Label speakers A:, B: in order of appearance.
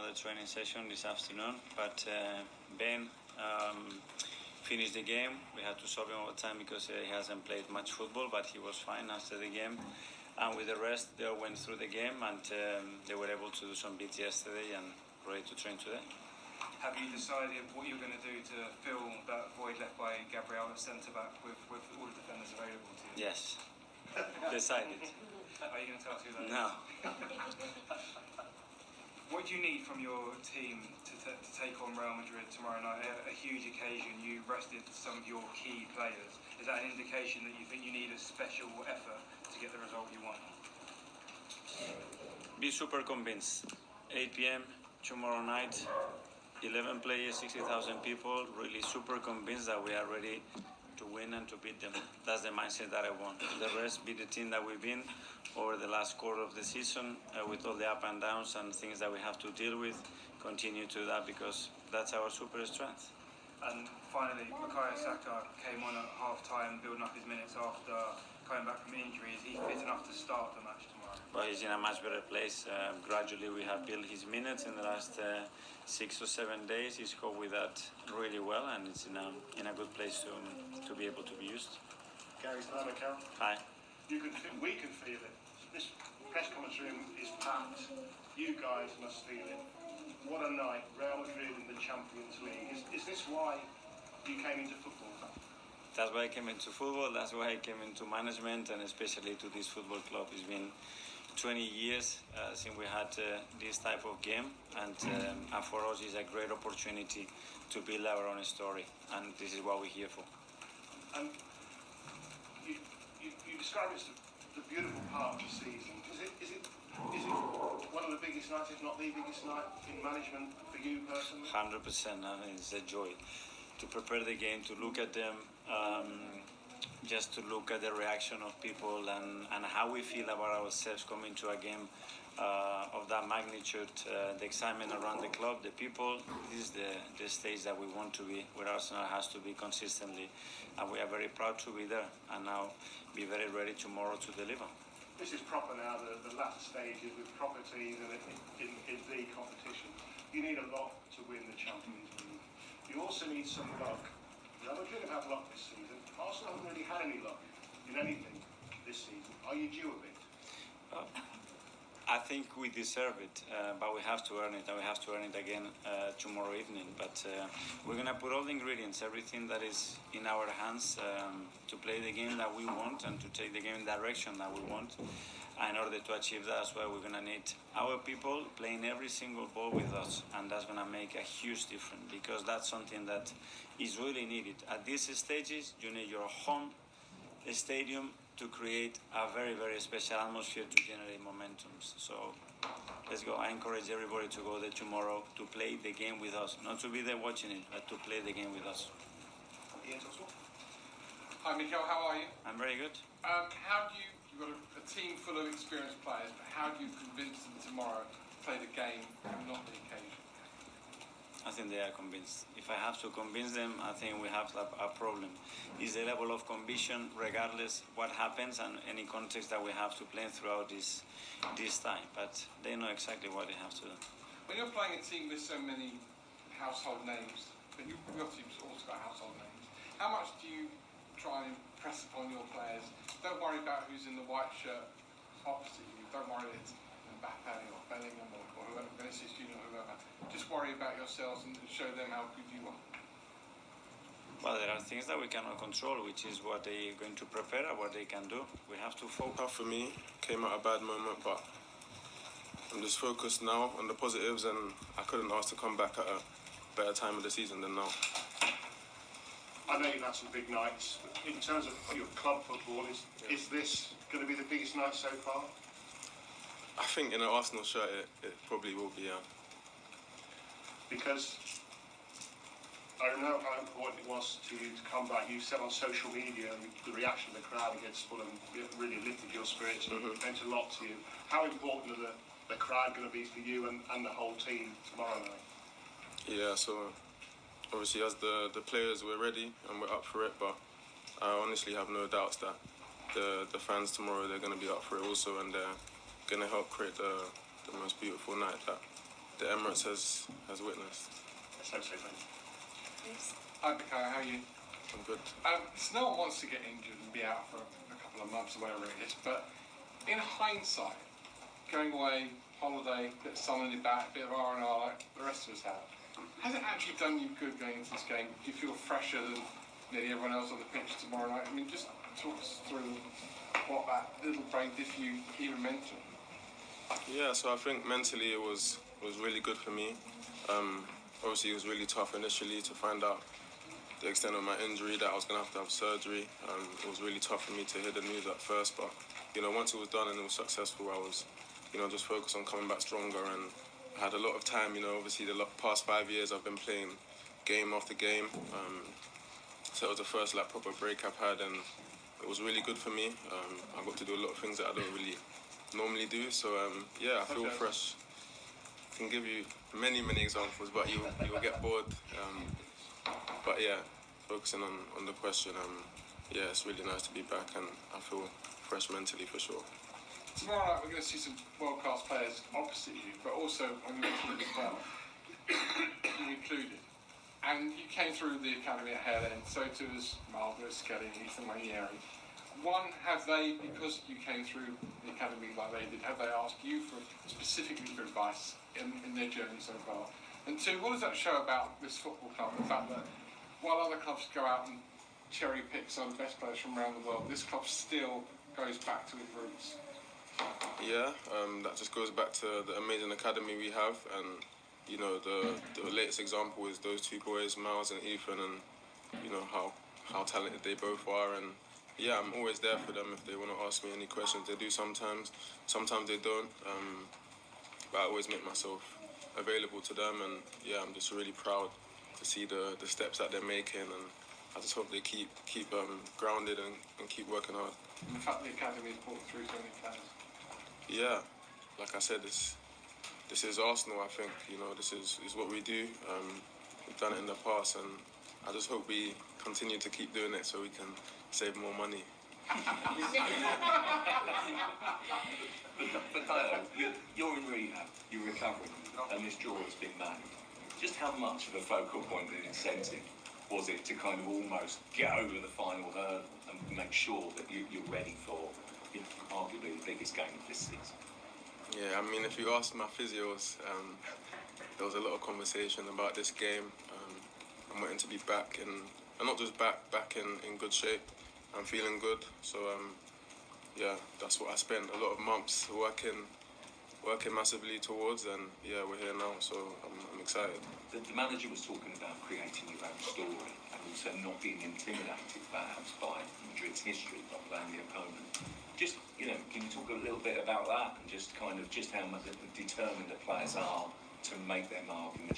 A: another training session this afternoon. But Ben finished the game. We had to sub him all the time because he hasn't played much football, but he was fine after the game. And with the rest, they all went through the game, and they were able to do some bits yesterday and ready to train today.
B: Have you decided what you're going to do to fill that void left by Gabriel at centre-back with all the defenders available to you?
A: Yes. Decided.
B: Are you going to tell us who that is?
A: No.
B: What do you need from your team to take on Real Madrid tomorrow night? A huge occasion. You rested some of your key players. Is that an indication that you think you need a special effort to get the result you want?
A: Be super convinced. 8 p.m. tomorrow night. 11 players, 60,000 people. Really super convinced that we are ready to win and to beat them. That's the mindset that I want. The rest be the team that we've been over the last quarter of the season with all the up and downs and things that we have to deal with. Continue to that because that's our super strength.
B: And finally, Bukayo Saka came on at half-time, building up his minutes after coming back from injury. Is he fit enough to start the match tomorrow?
A: Well, he's in a much better place. Gradually, we have built his minutes in the last 6 or 7 days. He's coped with that really well, and it's in a good place to be able to be used.
C: Gary, hello, Carol.
A: Hi.
C: We can feel it. This press conference room is packed. You guys must feel it. What a night, Real Madrid in the Champions League. Is this why you came into football?
A: That's why I came into football. That's why I came into management, and especially to this football club. It's been 20 years since we had this type of game, and for us it's a great opportunity to build our own story, and this is what we're here for.
C: And you describe it as the beautiful part of the season. Is it one of the biggest nights, if not the biggest night in management for you personally?
A: 100%. I mean, it's a joy to prepare the game, to look at them, just to look at the reaction of people and how we feel about ourselves coming to a game of that magnitude, the excitement around the club, the people. This is the stage that we want to be, where Arsenal has to be consistently, and we are very proud to be there and now be very ready tomorrow to deliver.
C: This is proper now, the latter stages with proper teams and in the competition. You need a lot to win the Champions League. You also need some luck. Real Madrid have had luck this season. Arsenal haven't really had any luck in anything this season. Are you due a bit?
A: I think we deserve it, but we have to earn it, and we have to earn it again tomorrow evening. But we're going to put all the ingredients, everything that is in our hands to play the game that we want and to take the game in the direction that we want. And in order to achieve that as well, we're going to need our people playing every single ball with us, and that's going to make a huge difference because that's something that is really needed. At these stages, you need your home stadium to create a very, very special atmosphere to generate momentum. So let's go. I encourage everybody to go there tomorrow to play the game with us. Not to be there watching it, but to play the game with us.
D: Hi, Mikel. How are you?
A: I'm very good.
D: How do you've got a team full of experienced players, but how do you convince them tomorrow to play the game and not the occasion?
A: I think they are convinced. If I have to convince them, I think we have a problem. It's the level of conviction, regardless what happens and any context that we have to play throughout this time. But they know exactly what they have to do.
D: When you're playing a team with so many household names, but your team's also got household names, how much do you try and impress upon your players? Don't worry about who's in the white shirt opposite you. Don't worry it's Mbappe or Bellingham or whoever, Vinicius Junior or whoever. Just worry about yourselves and show them how good you are.
A: Well, there are things that we cannot control, which is what they're going to prepare and what they can do. We have to focus.
E: For me, came at a bad moment, but I'm just focused now on the positives, and I couldn't ask to come back at a better time of the season than now.
C: I know you've had some big nights. In terms of your club football, is this going to be the biggest night so far?
E: I think in an Arsenal shirt, it probably will be, yeah.
C: Because I know how important it was to you to come back. You said on social media the reaction of the crowd against Fulham really lifted your spirits and meant a lot to you. How important are the crowd going to be for you and the whole team tomorrow night?
E: Yeah, so obviously as the players, we're ready and we're up for it, but I honestly have no doubts that the fans tomorrow, they're going to be up for it also, and they're going to help create the most beautiful night that the Emirates has witnessed.
C: Let's hope so, thank you.
D: Hi, Bukayo, how are you?
E: I'm good.
D: So no one wants to get injured and be out for a couple of months or whatever it is, but in hindsight, going away, holiday, bit of sun on your back, bit of R&R like the rest of us have, has it actually done you good going into this game? Do you feel fresher than nearly everyone else on the pitch tomorrow night? I mean, just talk us through what that little break did for you, even mentally.
E: Yeah, so I think mentally it was really good for me. Obviously, it was really tough initially to find out the extent of my injury, that I was going to have surgery. It was really tough for me to hear the news at first, but, once it was done and it was successful, I was, just focused on coming back stronger, and I had a lot of time, obviously the past 5 years I've been playing game after game. So it was the first proper break I've had, and it was really good for me. I got to do a lot of things that I don't really normally do, so yeah, I feel fresh. I can give you many examples, but you will get bored. But yeah, focusing on the question, yeah, it's really nice to be back, and I feel fresh mentally for sure.
D: Tomorrow night we're going to see some world-class players opposite you, but also on your team as well, you included. And you came through the academy at Hale End, so too as Margaret, Skelly, Ethan Manieri. One, have they, because you came through the academy like they did, have they asked you specifically for advice in their journey so far? And two, what does that show about this football club, the fact that while other clubs go out and cherry pick some of the best players from around the world, this club still goes back to its roots?
E: Yeah, that just goes back to the amazing academy we have, and the latest example is those two boys, Miles and Ethan, and how talented they both are. And yeah, I'm always there for them if they want to ask me any questions. They do sometimes they don't, but I always make myself available to them, and yeah, I'm just really proud to see the steps that they're making, and I just hope they keep grounded and keep working hard.
D: And the fact the academy has brought through so many players.
E: Yeah, like I said, this is Arsenal. I think this is what we do. We've done it in the past, and I just hope we continue to keep doing it so we can save more money.
F: But you're in rehab, you're recovering, and this draw has been made. Just how much of a focal point and incentive was it to kind of almost get over the final hurdle and make sure that you're ready for arguably the biggest game of this season?
E: Yeah, I mean, if you ask my physios, there was a lot of conversation about this game. I'm waiting to be back, and not just back in good shape. I'm feeling good, so yeah, that's what I spent a lot of months working massively towards, and yeah, we're here now, so I'm excited.
F: The manager was talking about creating your own story and also not being intimidated perhaps by Madrid's history, not playing the opponent. Just, can you talk a little bit about that and just how determined the players are to make their mark in the